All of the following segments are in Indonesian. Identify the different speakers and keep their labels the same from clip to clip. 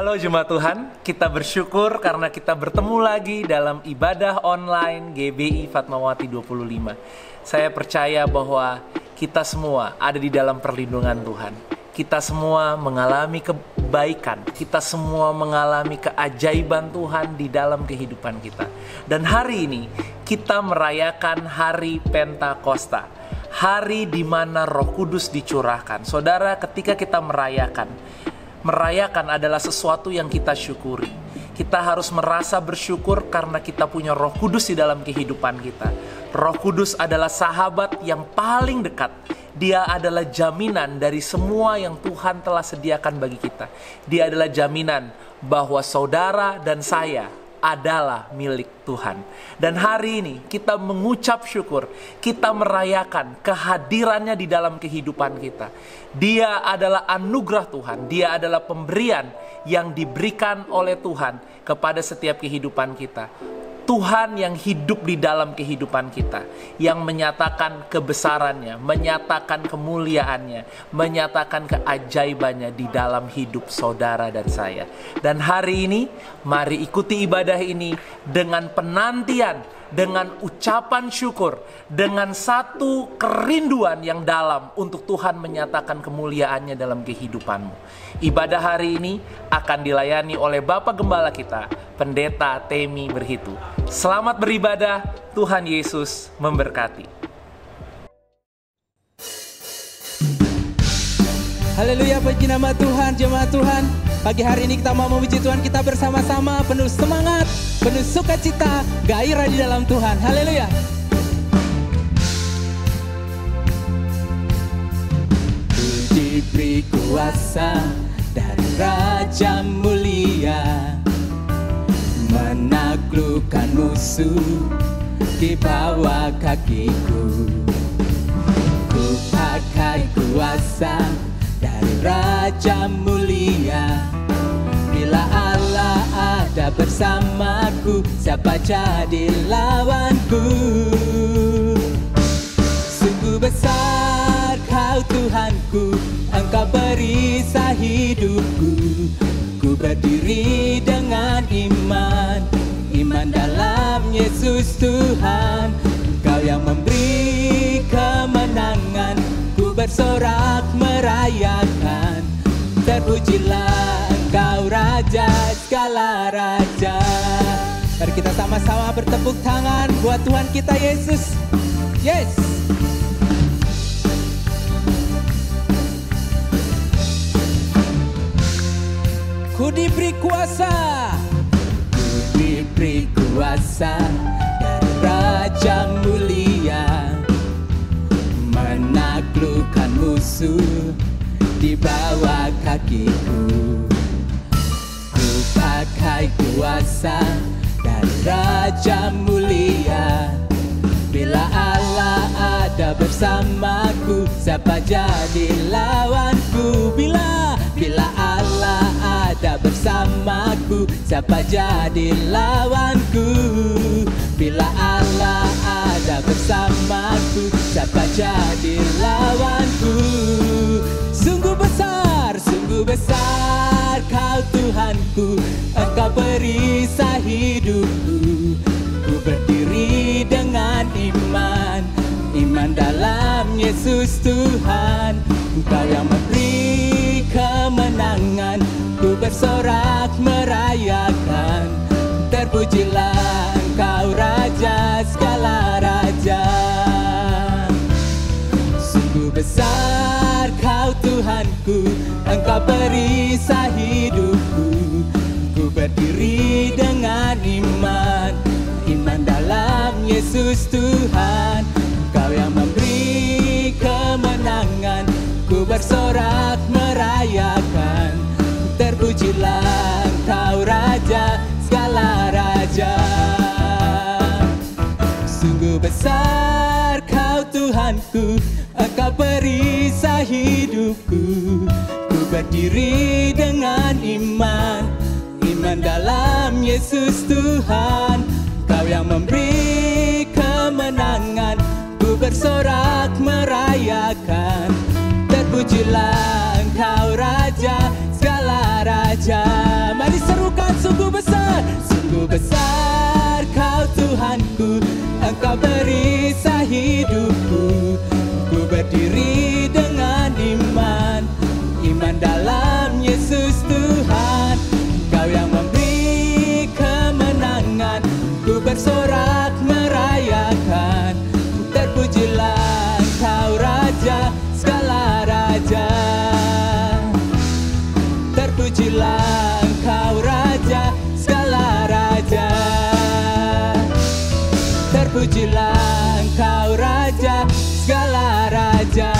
Speaker 1: Halo jemaat Tuhan, kita bersyukur karena kita bertemu lagi dalam ibadah online GBI Fatmawati 25. Saya percaya bahwa kita semua ada di dalam perlindungan Tuhan. Kita semua mengalami kebaikan, kita semua mengalami keajaiban Tuhan di dalam kehidupan kita. Dan hari ini kita merayakan hari Pentakosta, hari di mana Roh Kudus dicurahkan. Saudara, ketika kita merayakan adalah sesuatu yang kita syukuri. Kita harus merasa bersyukur karena kita punya Roh Kudus di dalam kehidupan kita. Roh Kudus adalah sahabat yang paling dekat. Dia adalah jaminan dari semua yang Tuhan telah sediakan bagi kita. Dia adalah jaminan bahwa saudara dan saya adalah milik Tuhan. Dan hari ini kita mengucap syukur, kita merayakan kehadirannya di dalam kehidupan kita. Dia adalah anugerah Tuhan, dia adalah pemberian yang diberikan oleh Tuhan kepada setiap kehidupan kita. Tuhan yang hidup di dalam kehidupan kita, yang menyatakan kebesarannya, menyatakan kemuliaannya, menyatakan keajaibannya di dalam hidup saudara dan saya. Dan hari ini, mari ikuti ibadah ini dengan penantian, dengan ucapan syukur, dengan satu kerinduan yang dalam untuk Tuhan menyatakan kemuliaannya dalam kehidupanmu. Ibadah hari ini akan dilayani oleh Bapak Gembala kita, Pendeta Temi Berhitu. Selamat beribadah, Tuhan Yesus memberkati.
Speaker 2: Haleluya, puji nama Tuhan, jemaat Tuhan. Pagi hari ini kita mau memuji Tuhan, kita bersama-sama penuh semangat, penuh sukacita, gairah di dalam Tuhan. Haleluya. Ku diberi kuasa dari Raja mulia, menaklukkan musuh di bawah kakiku. Ku pakai kuasa dari Raja mulia. Bila Allah ada bersamaku, siapa jadi lawanku? Sungguh besar Kau Tuhanku, Engkau perisai hidupku. Ku berdiri dengan iman, iman dalam Yesus Tuhan. Engkau yang memberi kemenangan, ku bersorak merayakan. Terpujilah Engkau Raja segala raja. Mari kita sama-sama bertepuk tangan buat Tuhan kita Yesus. Yes. Ku diberi kuasa, ku diberi kuasa dari Raja mulia, menaklukkan musuh di bawah kakiku. Ku pakai kuasa dari Raja mulia. Bila Allah ada bersamaku, siapa jadi lawanku? Bila Allah ada bersamaku, siapa jadi lawanku? Bila Allah ada bersamaku, siapa jadi lawanku? Sungguh besar Kau Tuhanku, Engkau perisai hidupku. Ku berdiri dengan iman, iman dalam Yesus Tuhan. Engkau yang memberi kemenangan, ku bersorak merayakan. Terpujilah Engkau Raja segala raja. Sungguh besar Kau Tuhanku, Engkau perisai hidupku. Ku berdiri dengan iman, iman dalam Yesus Tuhan. Engkau yang memberi kemenangan, ku bersorak merayakan. Terpujilah Engkau Raja segala raja. Sungguh besar Kau Tuhanku, Engkau perisai hidupku. Ku berdiri dengan iman, iman dalam Yesus Tuhan. Kau yang memberi kemenangan, ku bersorak merayakan. Terpujilah Engkau Raja segala raja. Raja. Mari serukan, sungguh besar Kau Tuhanku, Engkau perisai hidupku. Ku berdiri dengan iman dalam Yesus Tuhan. Engkau yang memberi kemenangan, ku bersorak merayakan. Terpujilah Engkau Raja, segala raja. Terpujilah Engkau Raja, segala raja. Terpujilah Engkau Raja, segala raja.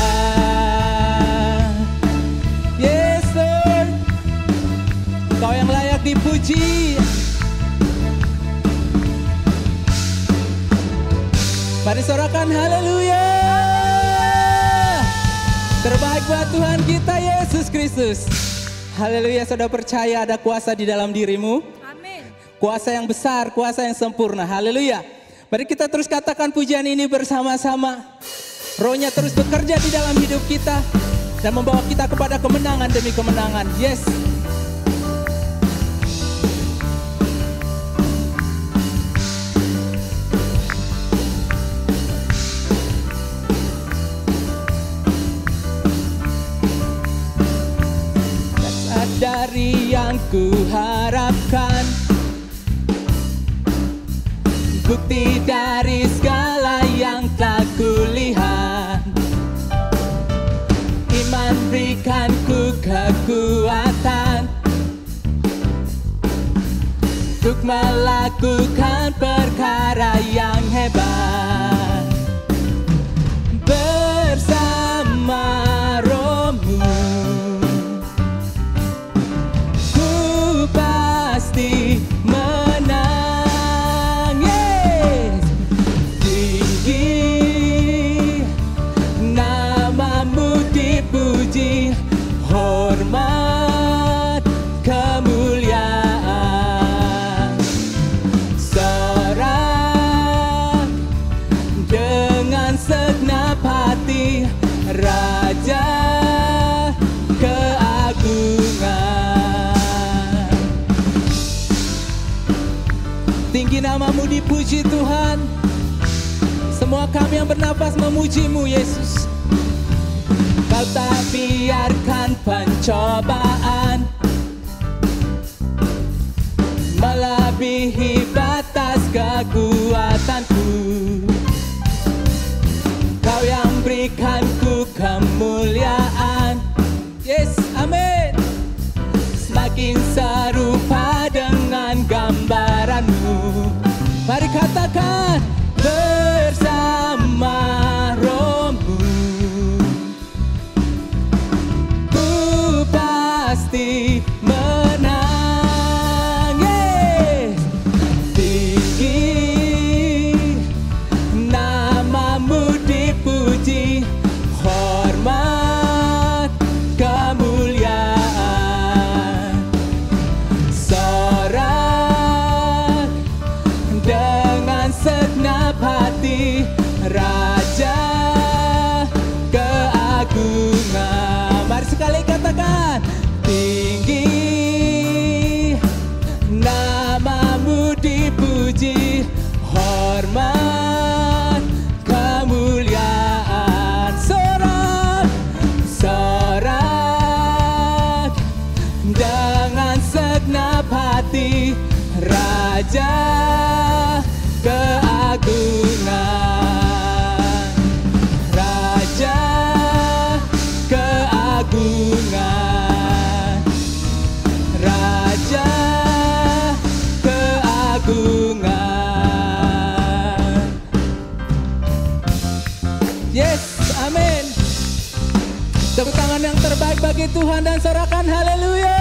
Speaker 2: Yes Lord, Kau yang layak dipuji. Mari sorakan haleluya. Terbaik buat Tuhan kita Yesus Kristus. Haleluya. Saudara percaya ada kuasa di dalam dirimu?
Speaker 3: Amin.
Speaker 2: Kuasa yang besar, kuasa yang sempurna. Haleluya. Mari kita terus katakan pujian ini bersama-sama. Rohnya terus bekerja di dalam hidup kita dan membawa kita kepada kemenangan demi kemenangan. Yes. Dari yang ku harapkan, bukti dari segala yang telah kulihat. Iman berikan ku kekuatan untuk melakukan perkara yang hebat. Bersama Rohmu pasti menang. Yes. Tinggi namamu dipuji, hormat kemuliaan. Sorak dengan segenap hati, Raja keagungan. Tinggi namamu dipuji Tuhan. Semua kami yang bernafas memujimu Yesus. Kau tak biarkan pencobaan melebihi batas kekuatanku. Kau yang berikan ku kemuliaan. Yes, amin. Semakin serupa dengan gambaranmu. Mari katakan bersama Rohmu ku pasti menang. Yes. Tinggi namamu dipuji, hormat kemuliaan. Sorak dengan segenap hati, Raja keagungan. Mari sekali katakan tinggi namamu dipuji, hormat kemuliaan. Sorak dengan segenap hati, Raja keagungan. Raja keagungan. Raja keagungan. Yes, amin. Tepuk tangan yang terbaik bagi Tuhan dan sorakan haleluya.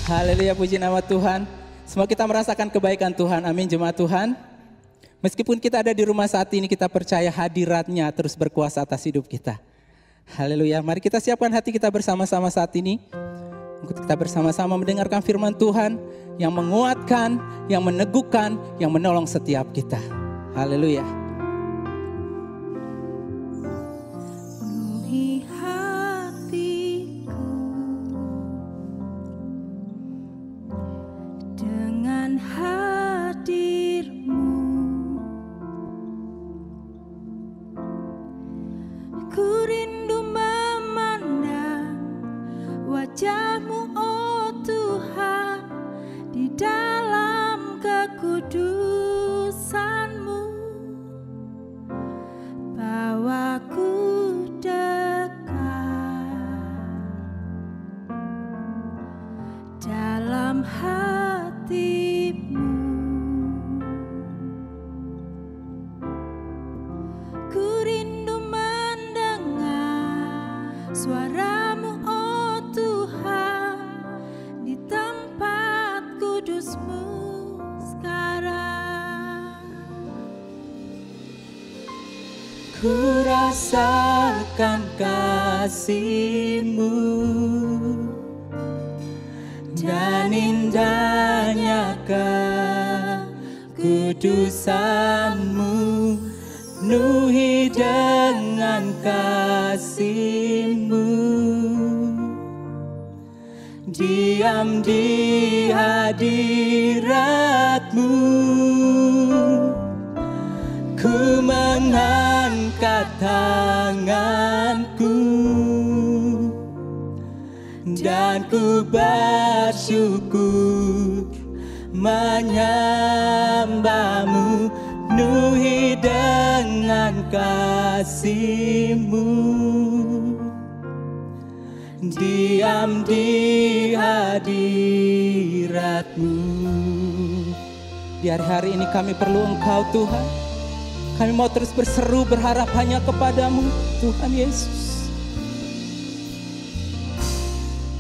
Speaker 2: Haleluya, puji nama Tuhan. Semua kita merasakan kebaikan Tuhan. Amin, jemaat Tuhan. Meskipun kita ada di rumah saat ini, kita percaya hadirat-Nya terus berkuasa atas hidup kita. Haleluya. Mari kita siapkan hati kita bersama-sama saat ini. Untuk kita bersama-sama mendengarkan firman Tuhan yang menguatkan, yang meneguhkan, yang menolong setiap kita. Haleluya.
Speaker 3: Penuhi hatiku kekudusan-Mu, bawaku dekat dalam hati-Mu. Ku rindu mendengar suara-Mu, oh Tuhan, di tempat kudus-Mu sekarang.
Speaker 2: Ku rasakan kasih-Mu dan indahnya kekudusan-Mu, penuhi dengan kasih-Mu. Diam di hadirat-Mu, ku mengangkat tanganku dan ku bersyukur menyembah-Mu, penuhi dengan kasih-Mu. Diam di hadirat-Mu. Di hari-hari ini kami perlu Engkau Tuhan. Kami mau terus berseru berharap hanya kepada-Mu Tuhan Yesus.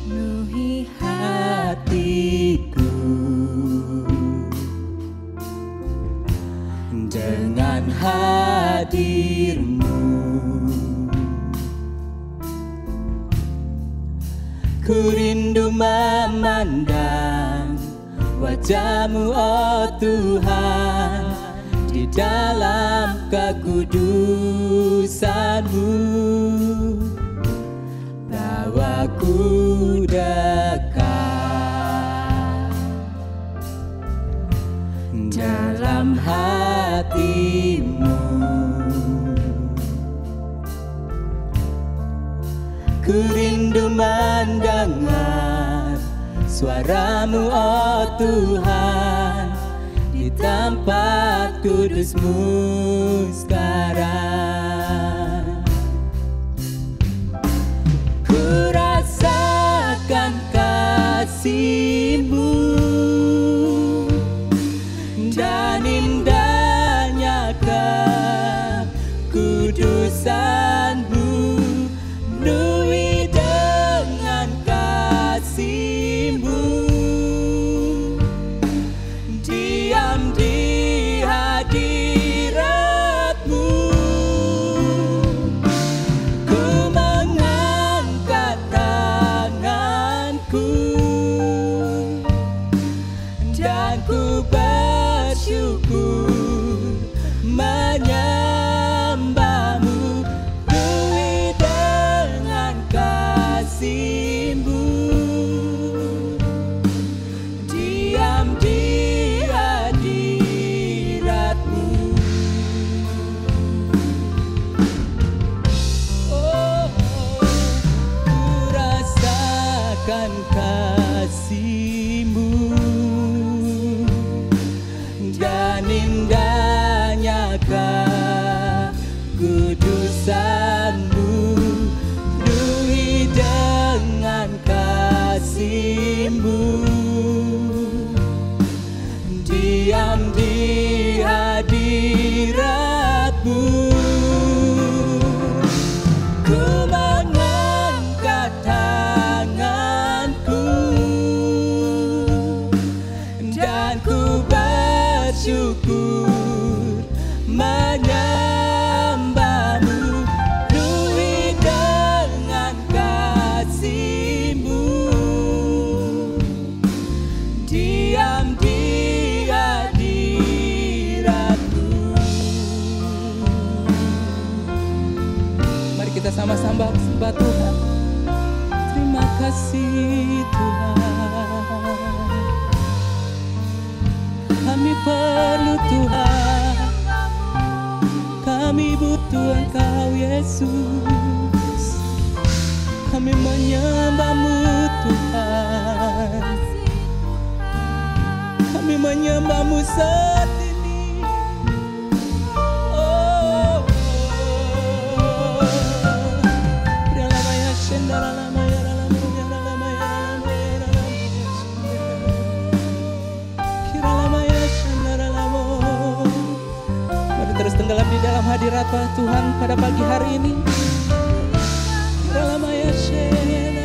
Speaker 3: Penuhi
Speaker 2: Hatiku dengan hadir-Mu, ku rindu memandang wajah-Mu, oh Tuhan, di dalam kekudusan-Mu, bawaku dekat dalam hati-Mu. Ku rindu mendengar suara-Mu, oh Tuhan, di tempat kudus-Mu sekarang. Ku rasakan kasih-Mu dan indahnya kekudusan-Mu, penuhi dengan kasih-Mu. Diam di hadirat-Mu, ku mengangkat tanganku dan ku bersyukur menyembah-Mu, penuhi dengan kasih-Mu. Diam di hadirat-Mu. Oh, ku rasakan kasih-Mu dan indahnya kekudusan-Mu, penuhi dengan kasih-Mu. Diam di hadirat-Mu, ku mengangkat tanganku dan ku bersyukur menyembah-Mu, penuhi dengan kasih-Mu. Diam di hadirat-Mu. Mari kita sama-sama sembah Tuhan. Terima kasih Tuhan. Kami perlu Tuhan, kami butuh Engkau Yesus. Kami menyembah-Mu Tuhan, Kami menyembah-Mu saat ini. Oh, Ralamaya Shendara Lamaya Ralamaya Ralamaya Ralamaya Kiralamaya Shendara Lamo. Mari terus tenggelam di dalam hadirat Tuhan pada pagi hari ini. Kiralamaya Shendara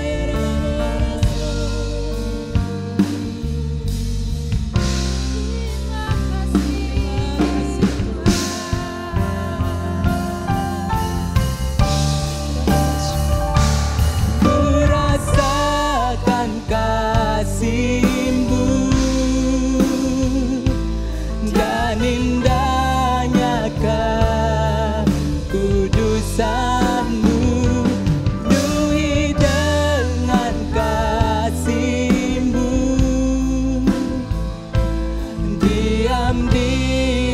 Speaker 2: kasih-Mu dan indahnya kekudusan-Mu, penuhi dengan kasih-Mu, diam di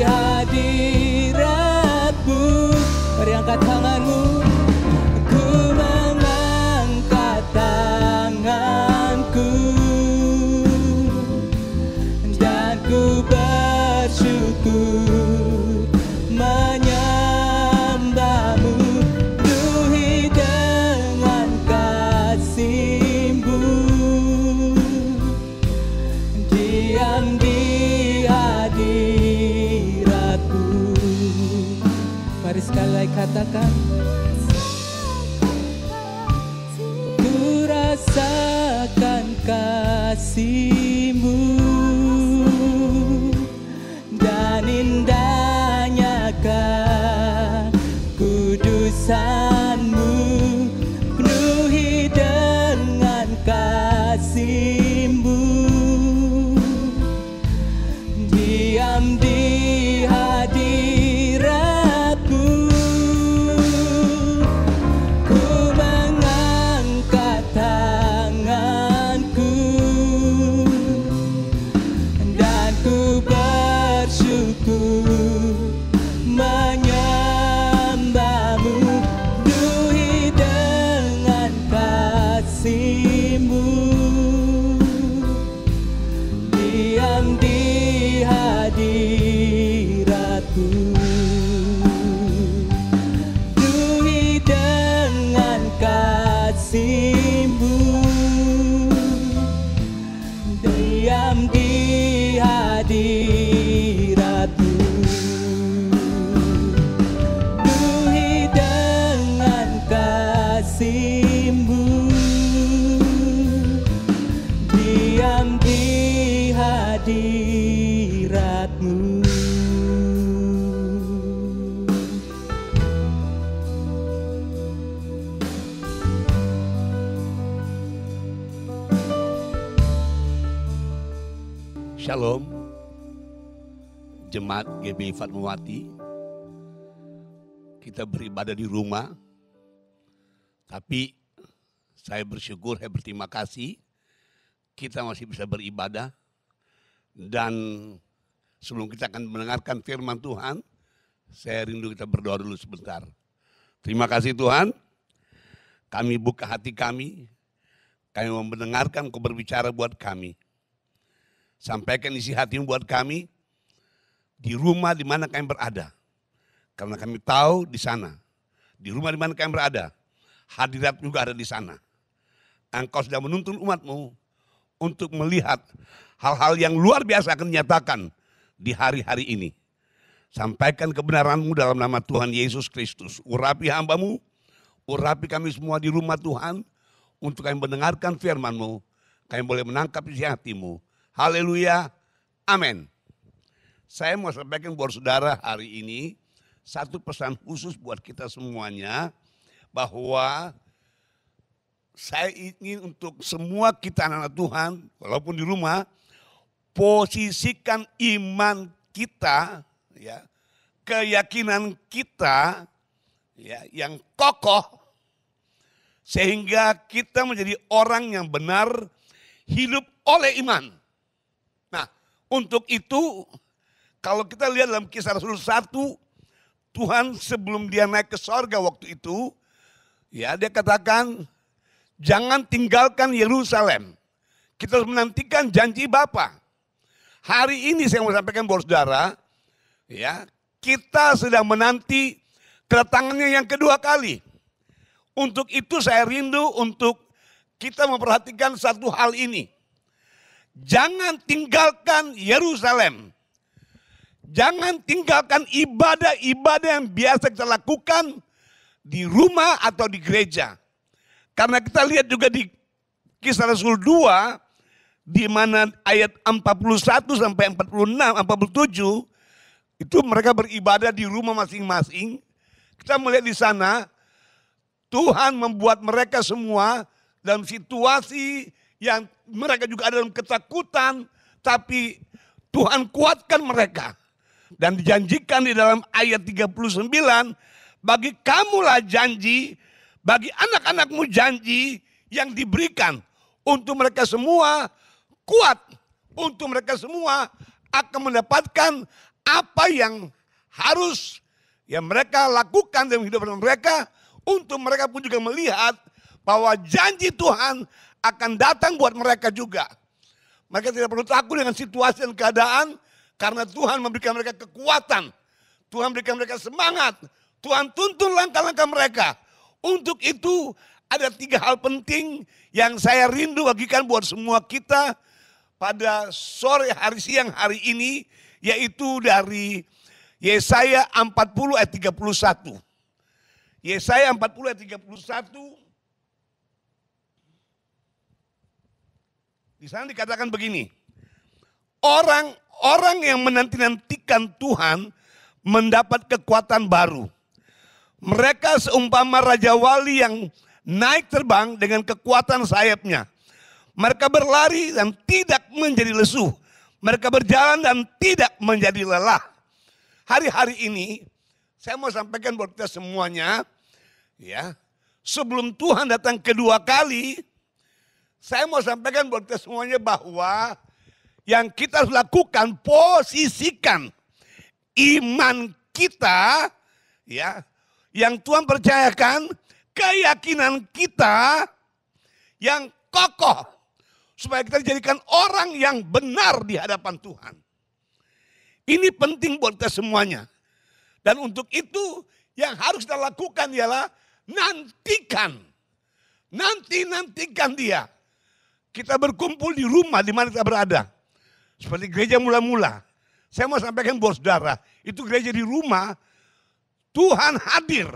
Speaker 2: hadirat-Mu. Mari angkat tanganmu. Ku mengangkat tanganku dan ku bersyukur menyembah-Mu, penuhi dengan kasih-Mu, diam di hadirat-Mu. Mari sekali lagi katakan, ku rasakan kasih-Mu dan indahnya kekudusan-Mu, penuhi dengan kasih-Mu, diam di hadirat-Mu. Ku mengangkat tanganku dan ku bersyukur menyembah-Mu, penuhi dengan kasih-Mu, diam di hadirat-Mu, penuhi dengan kasih-Mu, diam di hadirat-Mu, penuhi dengan kasih-Mu, diam di hadirat-Mu.
Speaker 4: Shalom, Jemaat GBI Fatmawati. Kita beribadah di rumah, tapi saya bersyukur, saya berterima kasih kita masih bisa beribadah. Dan sebelum kita akan mendengarkan firman Tuhan, saya rindu kita berdoa dulu sebentar. Terima kasih Tuhan, kami buka hati kami mau mendengarkan Kau berbicara buat kami. Sampaikan isi hati-Mu buat kami di rumah di mana kami berada. Karena kami tahu di sana, di rumah di mana kami berada, hadirat juga ada di sana. Engkau sudah menuntun umat-Mu untuk melihat hal-hal yang luar biasa akan dinyatakan di hari-hari ini. Sampaikan kebenaran-Mu dalam nama Tuhan Yesus Kristus. Urapi hamba-Mu, urapi kami semua di rumah Tuhan, untuk kami mendengarkan firman-Mu, kami boleh menangkap isi hati-Mu. Haleluya, amin. Saya mau sampaikan buat saudara hari ini satu pesan khusus buat kita semuanya, bahwa saya ingin untuk semua kita anak-anak Tuhan, walaupun di rumah, posisikan iman kita, ya, keyakinan kita, ya, yang kokoh, sehingga kita menjadi orang yang benar hidup oleh iman. Nah, untuk itu kalau kita lihat dalam Kisah Rasul 1, Tuhan sebelum dia naik ke sorga waktu itu, ya, dia katakan, jangan tinggalkan Yerusalem. Kita harus menantikan janji Bapa. hari ini saya mau sampaikan buat saudara, ya, kita sedang menanti kedatangannya yang kedua kali. Untuk itu saya rindu untuk kita memperhatikan satu hal ini. Jangan tinggalkan Yerusalem. Jangan tinggalkan ibadah-ibadah yang biasa kita lakukan di rumah atau di gereja. Karena kita lihat juga di Kisah Rasul 2, di mana ayat 41 sampai 46, 47, itu mereka beribadah di rumah masing-masing. Kita melihat di sana, Tuhan membuat mereka semua dalam situasi yang mereka juga ada dalam ketakutan, tapi Tuhan kuatkan mereka. Dan dijanjikan di dalam ayat 39, bagi kamulah janji, bagi anak-anakmu janji yang diberikan untuk mereka semua kuat, untuk mereka semua akan mendapatkan apa yang harus yang mereka lakukan dalam kehidupan mereka, untuk mereka pun juga melihat bahwa janji Tuhan akan datang buat mereka juga. Mereka tidak perlu takut dengan situasi dan keadaan, karena Tuhan memberikan mereka kekuatan. Tuhan memberikan mereka semangat. Tuhan tuntun langkah-langkah mereka. Untuk itu ada 3 hal penting yang saya rindu bagikan buat semua kita pada sore hari siang hari ini, yaitu dari Yesaya 40 ayat 31. Yesaya 40 ayat 31. Di sana dikatakan begini. Orang-orang yang menanti-nantikan Tuhan mendapat kekuatan baru. Mereka seumpama raja wali yang naik terbang dengan kekuatan sayapnya. Mereka berlari dan tidak menjadi lesu. Mereka berjalan dan tidak menjadi lelah. Hari-hari ini saya mau sampaikan buat kita semuanya, ya. Sebelum Tuhan datang kedua kali, saya mau sampaikan buat kita semuanya bahwa yang kita harus lakukan, posisikan iman kita, ya, yang Tuhan percayakan, keyakinan kita yang kokoh, supaya kita dijadikan orang yang benar di hadapan Tuhan. Ini penting buat kita semuanya. Dan untuk itu yang harus kita lakukan ialah nantikan. Nantikan dia. Kita berkumpul di rumah di mana kita berada. Seperti gereja mula-mula. Saya mau sampaikan buat saudara, itu gereja di rumah, Tuhan hadir.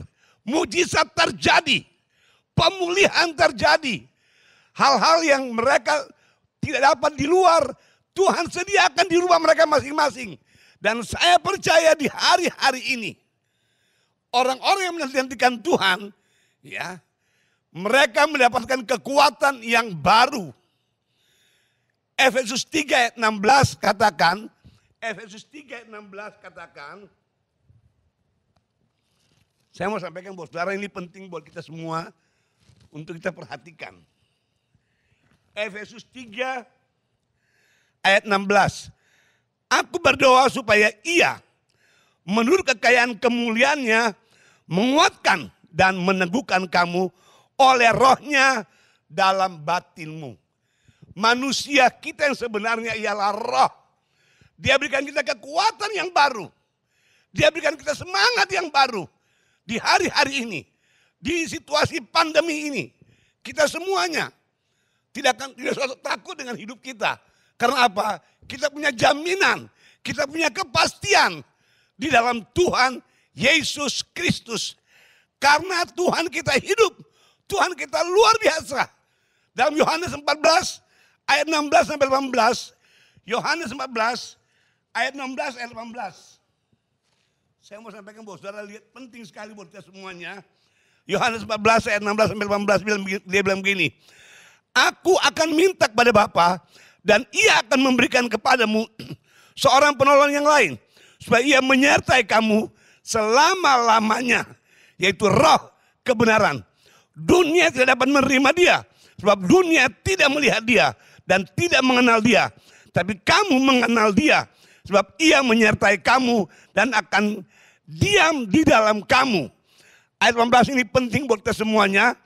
Speaker 4: Mujizat terjadi. Pemulihan terjadi. Hal-hal yang mereka tidak dapat di luar, Tuhan sediakan di rumah mereka masing-masing. Dan saya percaya di hari-hari ini, orang-orang yang menantikan Tuhan, ya, mereka mendapatkan kekuatan yang baru. Efesus 3 ayat 16 katakan, Efesus 3 ayat 16 katakan, saya mau sampaikan buat saudara, ini penting buat kita semua untuk kita perhatikan. Efesus 3 ayat 16. Aku berdoa supaya ia menurut kekayaan kemuliaannya menguatkan dan meneguhkan kamu oleh rohnya dalam batinmu. Manusia kita yang sebenarnya ialah roh. Dia berikan kita kekuatan yang baru. Dia berikan kita semangat yang baru. Di hari-hari ini, di situasi pandemi ini, kita semuanya tidak takut dengan hidup kita. Karena apa? Kita punya jaminan, kita punya kepastian di dalam Tuhan Yesus Kristus. Karena Tuhan kita hidup, Tuhan kita luar biasa. Dalam Yohanes 14 ayat 16 sampai 18, Yohanes 14 ayat 16 ayat 18. Saya mau sampaikan buat saudara, lihat penting sekali buat kita semuanya. Yohanes 14 ayat 16 sampai 18 dia bilang begini. Aku akan minta kepada Bapa dan ia akan memberikan kepadamu seorang penolong yang lain, supaya ia menyertai kamu selama-lamanya, yaitu roh kebenaran. Dunia tidak dapat menerima dia, sebab dunia tidak melihat dia dan tidak mengenal dia. Tapi kamu mengenal dia, sebab ia menyertai kamu dan akan diam di dalam kamu. Ayat 18 ini penting buat kita semuanya.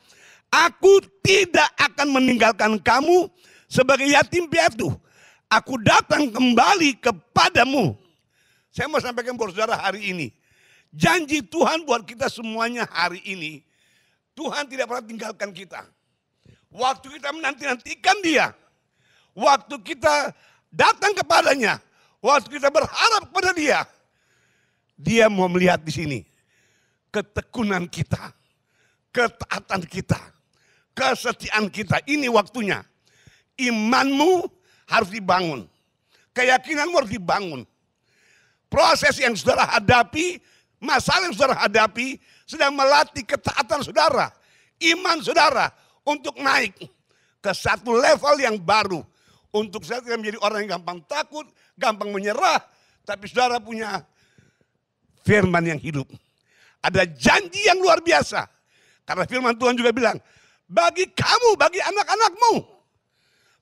Speaker 4: Aku tidak akan meninggalkan kamu sebagai yatim piatu. Aku datang kembali kepadamu. Saya mau sampaikan buat saudara hari ini. Janji Tuhan buat kita semuanya hari ini. Tuhan tidak pernah tinggalkan kita. Waktu kita menanti-nantikan dia. Waktu kita datang kepadanya. Waktu kita berharap kepada dia. Dia mau melihat di sini. Ketekunan kita. Ketaatan kita. Kesetiaan kita. Ini waktunya. Imanmu harus dibangun. Keyakinanmu harus dibangun. Proses yang saudara hadapi, masalah yang saudara hadapi, sedang melatih ketaatan saudara. Iman saudara untuk naik ke satu level yang baru. Untuk saudara tidak menjadi orang yang gampang takut, gampang menyerah. Tapi saudara punya firman yang hidup. Ada janji yang luar biasa. Karena firman Tuhan juga bilang, bagi kamu, bagi anak-anakmu,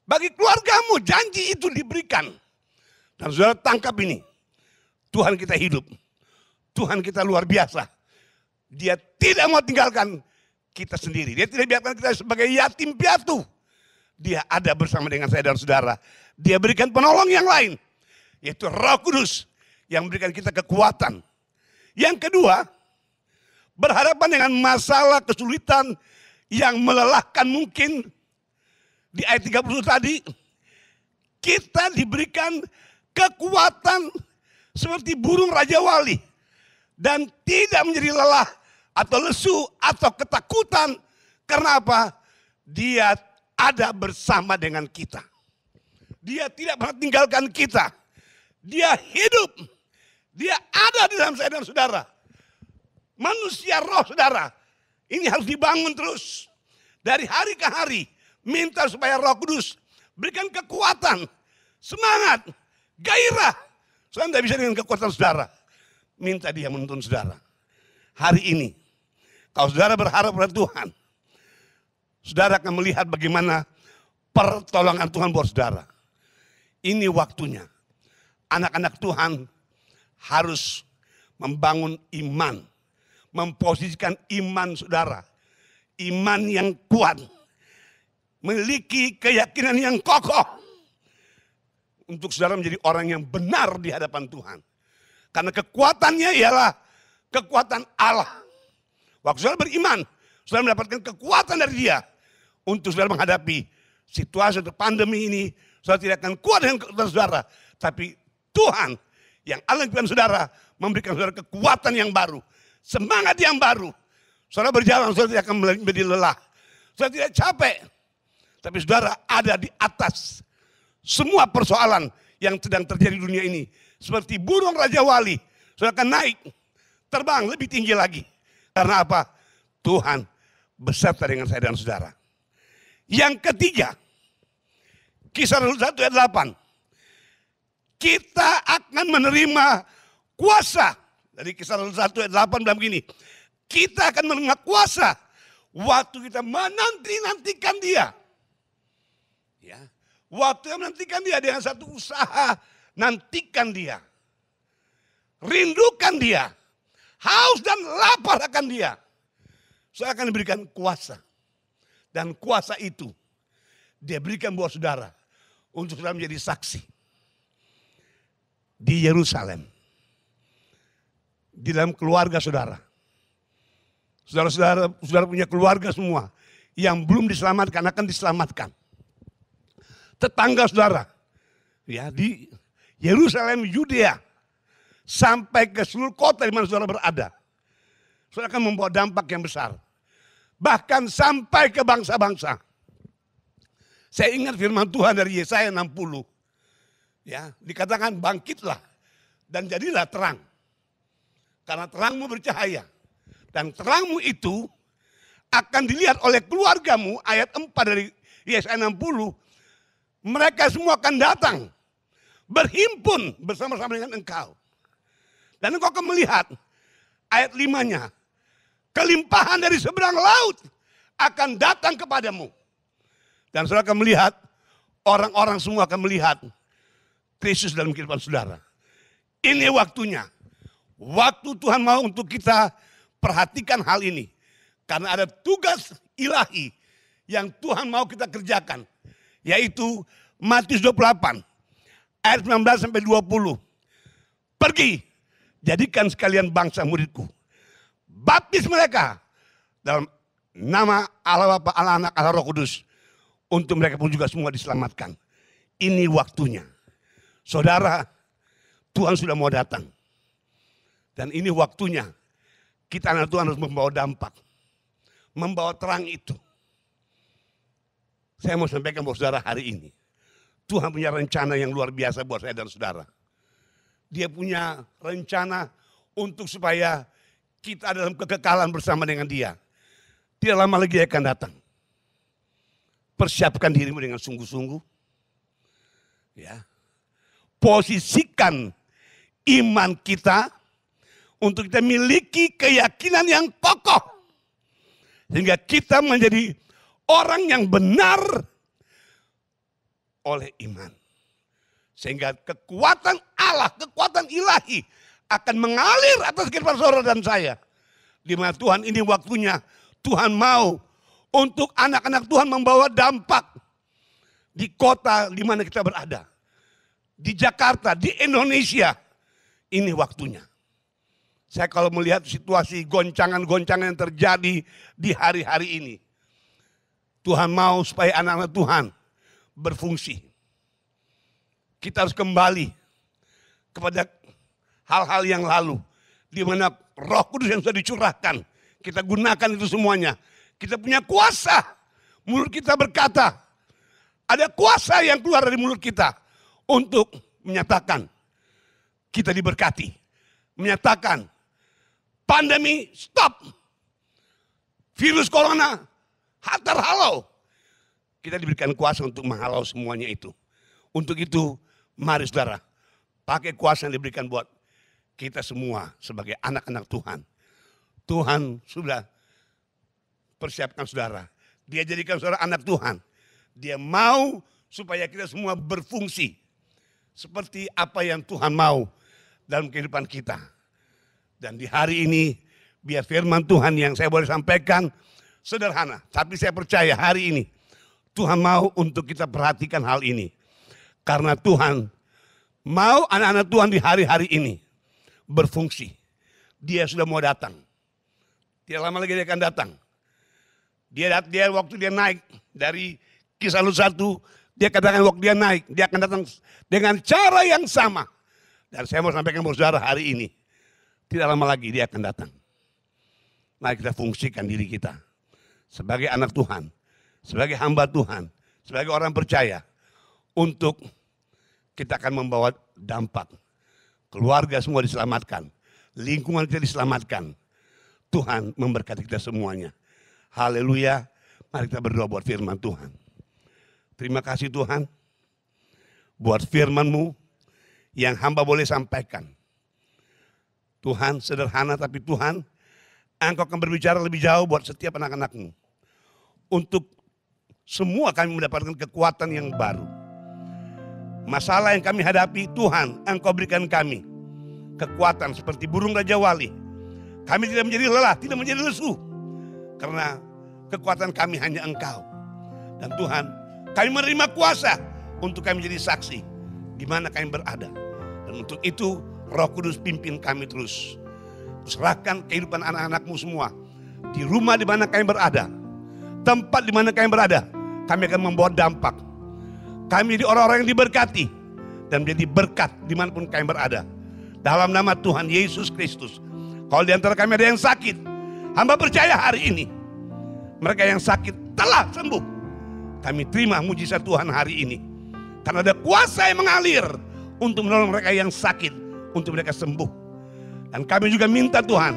Speaker 4: bagi keluargamu, janji itu diberikan. Dan saudara tangkap ini. Tuhan kita hidup. Tuhan kita luar biasa. Dia tidak mau tinggalkan kita sendiri. Dia tidak biarkan kita sebagai yatim piatu. Dia ada bersama dengan saya dan saudara. Dia berikan penolong yang lain. Yaitu Roh Kudus yang memberikan kita kekuatan. Yang kedua, berhadapan dengan masalah kesulitan yang melelahkan mungkin. Di ayat 30 tadi, kita diberikan kekuatan seperti burung Raja Wali. Dan tidak menjadi lelah atau lesu atau ketakutan. Karena apa? Dia ada bersama dengan kita. Dia tidak pernah tinggalkan kita. Dia hidup. Dia ada di dalam saya dan saudara. Manusia roh saudara. Ini harus dibangun terus. Dari hari ke hari. Minta supaya Roh Kudus berikan kekuatan. Semangat. Gairah. Saudara tidak bisa dengan kekuatan saudara. Minta dia menuntun saudara. Hari ini. Kalau saudara berharap pada Tuhan. Saudara akan melihat bagaimana pertolongan Tuhan buat saudara. Ini waktunya. Anak-anak Tuhan harus membangun iman. Memposisikan iman saudara. Iman yang kuat. Memiliki keyakinan yang kokoh. Untuk saudara menjadi orang yang benar di hadapan Tuhan. Karena kekuatannya ialah kekuatan Allah. Waktu saudara beriman, saudara mendapatkan kekuatan dari dia. Untuk saudara menghadapi situasi pandemi ini, saudara tidak akan kuat dengan kekuatan saudara. Tapi Tuhan yang Allah yang saudara, memberikan saudara kekuatan yang baru. Semangat yang baru. Saudara berjalan, saudara tidak akan menjadi lelah. Saudara tidak capek. Tapi saudara ada di atas semua persoalan yang sedang terjadi di dunia ini. Seperti burung Raja Wali. Saudara akan naik. Terbang lebih tinggi lagi. Karena apa? Tuhan beserta dengan saya dan saudara. Yang ketiga. Kisah Rasul 1 ayat 8. Kita akan menerima kuasa. Dari Kisah Rasul 1 ayat 8 bilang begini. Kita akan menerima kuasa. Waktu kita menanti-nantikan dia. Ya. Waktu yang menantikan dia dengan satu usaha. Nantikan dia. Rindukan dia. Haus dan lapar akan dia. Saya akan diberikan kuasa. Dan kuasa itu. Dia berikan buat saudara. Untuk saudara menjadi saksi. Di Yerusalem. Di dalam keluarga saudara. Saudara punya keluarga semua. Yang belum diselamatkan akan diselamatkan. Tetangga saudara, ya di Yerusalem, Yudea, sampai ke seluruh kota di mana saudara berada, saudara akan membawa dampak yang besar. Bahkan sampai ke bangsa-bangsa. Saya ingat firman Tuhan dari Yesaya 60, ya dikatakan bangkitlah dan jadilah terang, karena terangmu bercahaya dan terangmu itu akan dilihat oleh keluargamu. Ayat 4 dari Yesaya 60. Mereka semua akan datang. Berhimpun bersama-sama dengan engkau. Dan engkau akan melihat. Ayat 5-nya. Kelimpahan dari seberang laut. Akan datang kepadamu. Dan saudara akan melihat. Orang-orang semua akan melihat. Kristus dalam kehidupan saudara. Ini waktunya. Waktu Tuhan mau untuk kita perhatikan hal ini. Karena ada tugas ilahi. Yang Tuhan mau kita kerjakan. Yaitu Matius 28. ayat 19 sampai 20. Pergi, jadikan sekalian bangsa muridku. Baptis mereka dalam nama Allah Bapa, Allah Anak, Allah Roh Kudus. Untuk mereka pun juga semua diselamatkan. Ini waktunya. Saudara, Tuhan sudah mau datang. Dan ini waktunya. Kita anak Tuhan harus membawa dampak. Membawa terang itu. Saya mau sampaikan buat saudara hari ini. Tuhan punya rencana yang luar biasa buat saya dan saudara. Dia punya rencana untuk supaya kita dalam kekekalan bersama dengan Dia. Tidak lama lagi Dia akan datang. Persiapkan dirimu dengan sungguh-sungguh. Ya. Posisikan iman kita untuk kita miliki keyakinan yang kokoh. Sehingga kita menjadi orang yang benar oleh iman. Sehingga kekuatan Allah, kekuatan ilahi akan mengalir atas kehidupan saudara dan saya. Di mana Tuhan ini waktunya, Tuhan mau untuk anak-anak Tuhan membawa dampak di kota di mana kita berada. Di Jakarta, di Indonesia, ini waktunya. Saya kalau melihat situasi goncangan-goncangan yang terjadi di hari-hari ini. Tuhan mau supaya anak-anak Tuhan berfungsi. Kita harus kembali kepada hal-hal yang lalu. Di mana Roh Kudus yang sudah dicurahkan. Kita gunakan itu semuanya. Kita punya kuasa. Mulut kita berkata. Ada kuasa yang keluar dari mulut kita. Untuk menyatakan kita diberkati. Menyatakan pandemi stop. Virus corona terhalau. Kita diberikan kuasa untuk menghalau semuanya itu. Untuk itu mari saudara. Pakai kuasa yang diberikan buat kita semua sebagai anak-anak Tuhan. Tuhan sudah persiapkan saudara. Dia jadikan saudara anak Tuhan. Dia mau supaya kita semua berfungsi. Seperti apa yang Tuhan mau dalam kehidupan kita. Dan di hari ini, biar firman Tuhan yang saya boleh sampaikan sederhana. Tapi saya percaya hari ini, Tuhan mau untuk kita perhatikan hal ini. Karena Tuhan mau anak-anak Tuhan di hari-hari ini berfungsi. Dia sudah mau datang. Tidak lama lagi dia akan datang. Dia waktu dia naik dari Kisah Lut 1, dia katakan waktu dia naik, dia akan datang dengan cara yang sama. Dan saya mau sampaikan buat saudara hari ini. Tidak lama lagi dia akan datang. Mari kita fungsikan diri kita. Sebagai anak Tuhan. Sebagai hamba Tuhan. Sebagai orang percaya. Untuk kita akan membawa dampak. Keluarga semua diselamatkan. Lingkungan kita diselamatkan. Tuhan memberkati kita semuanya. Haleluya. Mari kita berdoa buat firman Tuhan. Terima kasih Tuhan. Buat firman-Mu yang hamba boleh sampaikan. Tuhan sederhana tapi Tuhan, Engkau akan berbicara lebih jauh buat setiap anak-anak-Mu. Untuk semua kami mendapatkan kekuatan yang baru. Masalah yang kami hadapi Tuhan, Engkau berikan kami kekuatan seperti burung Raja Wali. Kami tidak menjadi lelah, tidak menjadi lesu. Karena kekuatan kami hanya Engkau. Dan Tuhan, kami menerima kuasa untuk kami menjadi saksi di mana kami berada. Dan untuk itu Roh Kudus pimpin kami terus. Serahkan kehidupan anak-anak-Mu semua. Di rumah di mana kami berada. Tempat di mana kami berada. Kami akan membawa dampak. Kami jadi orang-orang yang diberkati. Dan menjadi berkat dimanapun kami berada. Dalam nama Tuhan Yesus Kristus. Kalau di antara kami ada yang sakit. Hamba percaya hari ini. Mereka yang sakit telah sembuh. Kami terima mujizat Tuhan hari ini. Karena ada kuasa yang mengalir untuk menolong mereka yang sakit. Untuk mereka sembuh. Dan kami juga minta Tuhan.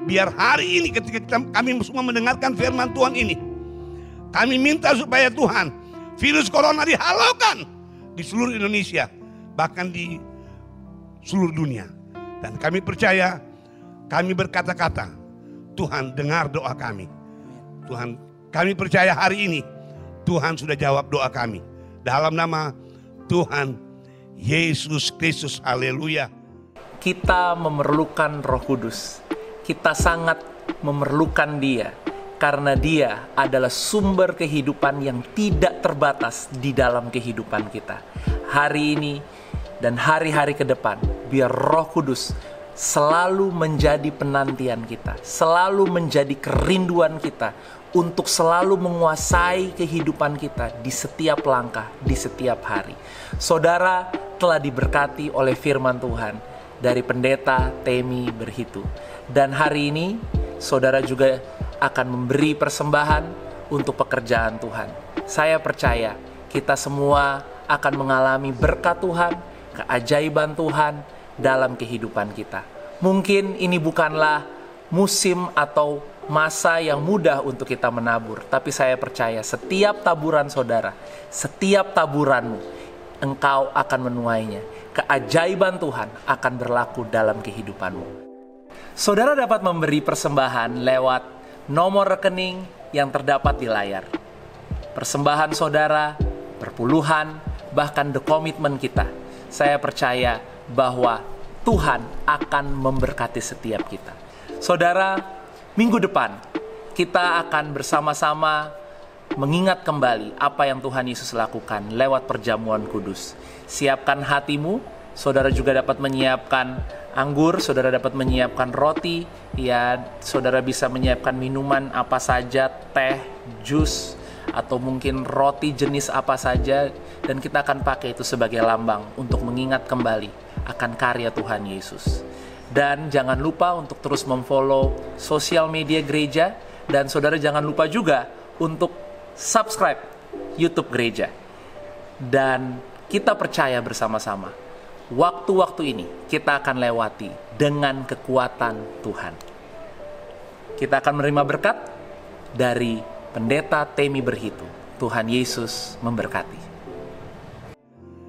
Speaker 4: Biar hari ini ketika kami semua mendengarkan firman Tuhan ini. Kami minta supaya Tuhan. Virus corona dihalaukan. Di seluruh Indonesia. Bahkan di seluruh dunia. Dan kami percaya. Kami berkata-kata. Tuhan dengar doa kami. Tuhan kami percaya hari ini. Tuhan sudah jawab doa kami. Dalam nama Tuhan Yesus Kristus. Haleluya.
Speaker 1: Kita memerlukan Roh Kudus. Kita sangat memerlukan Dia. Karena Dia adalah sumber kehidupan yang tidak terbatas di dalam kehidupan kita. Hari ini Dan hari-hari ke depan, biar Roh Kudus selalu menjadi penantian kita, selalu menjadi kerinduan kita untuk selalu menguasai kehidupan kita di setiap langkah, di setiap hari. Saudara telah diberkati oleh firman Tuhan dari Pendeta Temi Berhitu. Dan hari ini, saudara juga akan memberi persembahan untuk pekerjaan Tuhan. Saya percaya kita semua akan mengalami berkat Tuhan, keajaiban Tuhan dalam kehidupan kita. Mungkin ini bukanlah musim atau masa yang mudah untuk kita menabur, tapi saya percaya setiap taburan saudara, setiap taburanmu, engkau akan menuainya. Keajaiban Tuhan akan berlaku dalam kehidupanmu. Saudara dapat memberi persembahan lewat nomor rekening yang terdapat di layar. Persembahan saudara, perpuluhan, bahkan the commitment kita. Saya percaya bahwa Tuhan akan memberkati setiap kita. Saudara, minggu depan kita akan bersama-sama mengingat kembali apa yang Tuhan Yesus lakukan lewat perjamuan kudus. Siapkan hatimu, saudara juga dapat menyiapkan anggur, saudara dapat menyiapkan roti, ya saudara bisa menyiapkan minuman apa saja, teh, jus, atau mungkin roti jenis apa saja, dan kita akan pakai itu sebagai lambang untuk mengingat kembali akan karya Tuhan Yesus. Dan jangan lupa untuk terus memfollow sosial media gereja, dan saudara jangan lupa juga untuk subscribe YouTube gereja. Dan kita percaya bersama-sama, waktu-waktu ini kita akan lewati dengan kekuatan Tuhan. Kita akan menerima berkat dari Pendeta Temi Berhitu. Tuhan Yesus memberkati.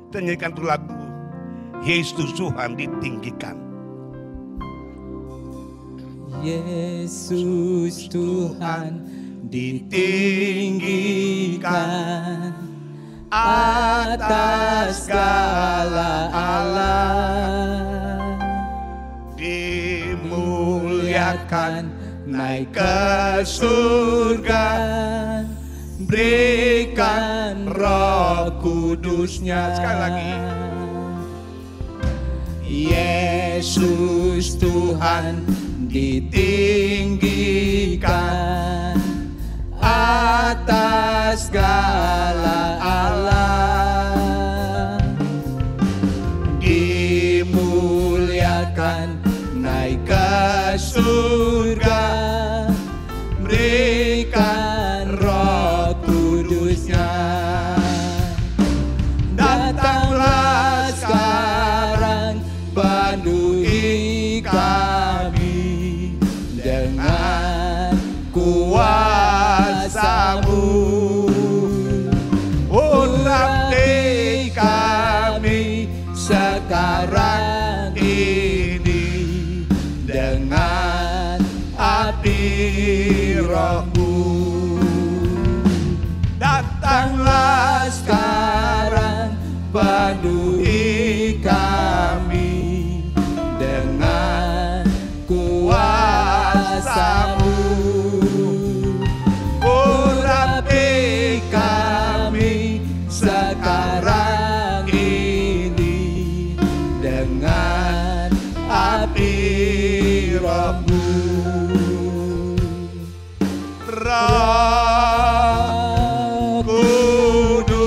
Speaker 4: Kita nyanyikan tuh lagu Yesus Tuhan ditinggikan.
Speaker 2: Yesus Tuhan ditinggikan atas segala Allah, dimuliakan naik ke surga, berikan Roh Kudusnya.
Speaker 4: Sekali lagi.
Speaker 2: Yesus Tuhan ditinggikan atas segala Allah, dimuliakan naik ke surga, berikan Roh Kudusnya. Datanglah sekarang, penuhi kami dengan kuasa-Mu. Urapi kami sekarang ini dengan api Roh-Mu. Datanglah sekarang, penuhi kami dengan kuasa-Mu. Urapi kami sekarang ini dengan api Roh-Mu. Roh Kudus,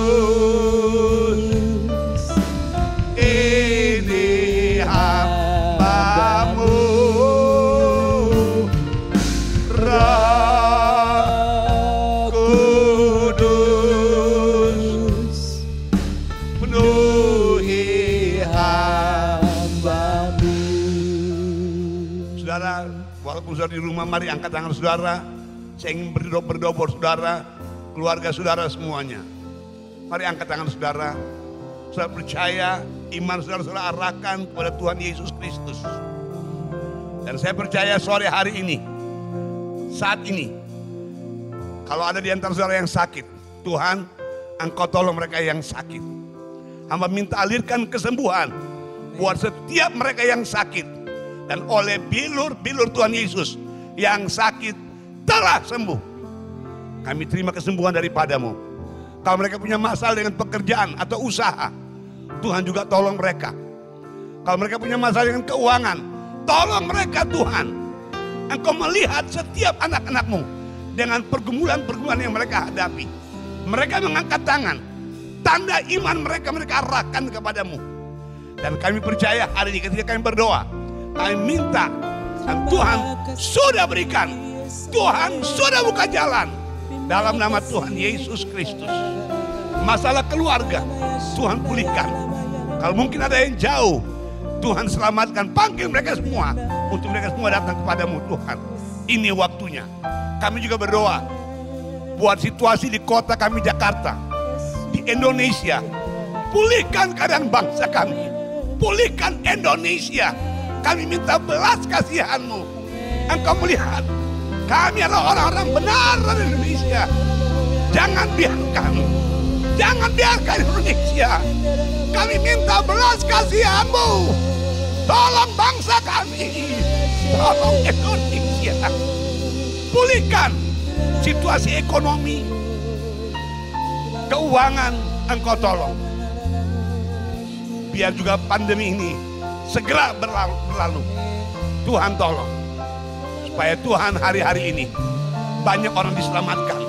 Speaker 2: ini hamba-Mu. Roh Kudus, penuhi hamba-Mu.
Speaker 4: Saudara, walaupun saudara di rumah, mari angkat tangan saudara. Saya ingin berdoa buat saudara, keluarga saudara semuanya. Mari angkat tangan saudara. Saudara percaya iman saudara arahkan kepada Tuhan Yesus Kristus. Dan saya percaya sore hari ini, saat ini, kalau ada di antara saudara yang sakit, Tuhan, Engkau tolong mereka yang sakit. Hamba minta alirkan kesembuhan buat setiap mereka yang sakit. Dan oleh bilur-bilur Tuhan Yesus yang sakit telah sembuh. Kami terima kesembuhan daripada-Mu. Kalau mereka punya masalah dengan pekerjaan atau usaha, Tuhan juga tolong mereka. Kalau mereka punya masalah dengan keuangan, tolong mereka Tuhan. Engkau melihat setiap anak-anakmu dengan pergumulan-pergumulan yang mereka hadapi. Mereka mengangkat tangan, tanda iman mereka arahkan kepadamu. Dan kami percaya hari ini ketika kami berdoa, kami minta dan Tuhan sudah berikan, Tuhan sudah buka jalan dalam nama Tuhan Yesus Kristus. Masalah keluarga Tuhan pulihkan. Kalau mungkin ada yang jauh, Tuhan selamatkan, panggil mereka semua untuk mereka semua datang kepadamu Tuhan. Ini waktunya. Kami juga berdoa buat situasi di kota kami Jakarta, di Indonesia. Pulihkan keadaan bangsa kami, pulihkan Indonesia. Kami minta belas kasihan-Mu. Engkau melihat kami adalah orang-orang benar di Indonesia. Jangan biarkan Indonesia. Kami minta belas kasihan-Mu. Tolong bangsa kami, tolong Indonesia. Pulihkan situasi ekonomi, keuangan, Engkau tolong. Biar juga pandemi ini segera berlalu. Tuhan tolong. Supaya Tuhan hari-hari ini banyak orang diselamatkan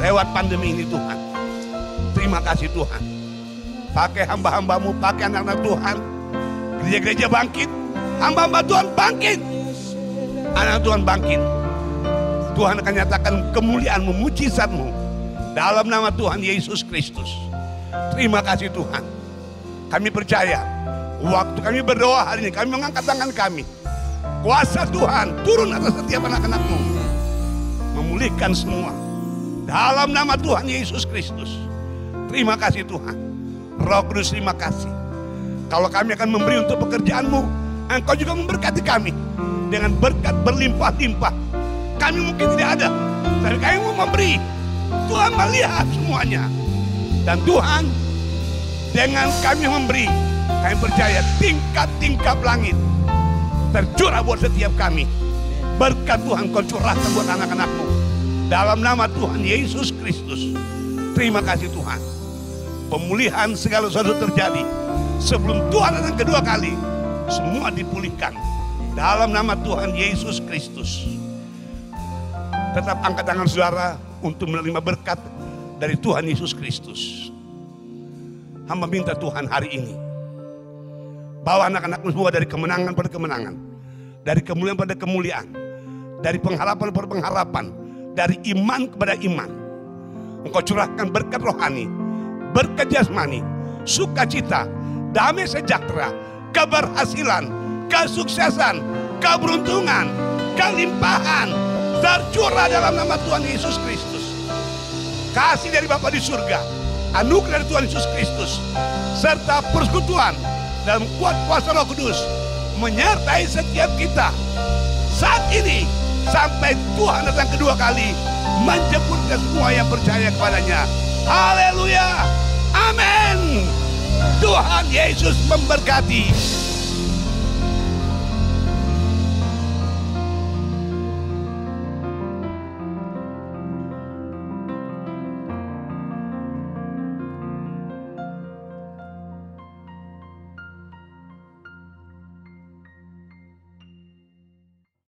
Speaker 4: lewat pandemi ini Tuhan. Terima kasih Tuhan. Pakai hamba-hamba-Mu, pakai anak-anak Tuhan. Gereja-gereja bangkit, hamba-hamba Tuhan bangkit, anak Tuhan bangkit. Tuhan akan nyatakan kemuliaan-Mu, mujizat-Mu dalam nama Tuhan Yesus Kristus. Terima kasih Tuhan. Kami percaya waktu kami berdoa hari ini, kami mengangkat tangan kami. Kuasa Tuhan turun atas setiap anak-anak-Mu, memulihkan semua dalam nama Tuhan Yesus Kristus. Terima kasih Tuhan. Roh Kudus terima kasih. Kalau kami akan memberi untuk pekerjaan-Mu, Engkau juga memberkati kami dengan berkat berlimpah-limpah. Kami mungkin tidak ada, tapi kami mau memberi. Tuhan melihat semuanya. Dan Tuhan, dengan kami memberi, kami percaya tingkat-tingkat langit tercurah buat setiap kami. Berkat Tuhan Kau curahkan buat anak-anak-Mu dalam nama Tuhan Yesus Kristus. Terima kasih Tuhan. Pemulihan segala sesuatu terjadi sebelum Tuhan datang kedua kali. Semua dipulihkan dalam nama Tuhan Yesus Kristus. Tetap angkat tangan saudara untuk menerima berkat dari Tuhan Yesus Kristus. Hamba minta Tuhan hari ini, bawa anak-anakmu semua dari kemenangan pada kemenangan, dari kemuliaan pada kemuliaan, dari pengharapan pada pengharapan, dari iman kepada iman. Engkau curahkan berkat rohani, berkat jasmani, sukacita, damai sejahtera, keberhasilan, kesuksesan, keberuntungan, kelimpahan tercurah dalam nama Tuhan Yesus Kristus. Kasih dari Bapa di surga, anugerah dari Tuhan Yesus Kristus, serta persekutuan dalam kuat kuasa Roh Kudus menyertai setiap kita saat ini sampai Tuhan datang kedua kali menjemputkan semua yang percaya kepadanya. Haleluya, amin. Tuhan Yesus memberkati.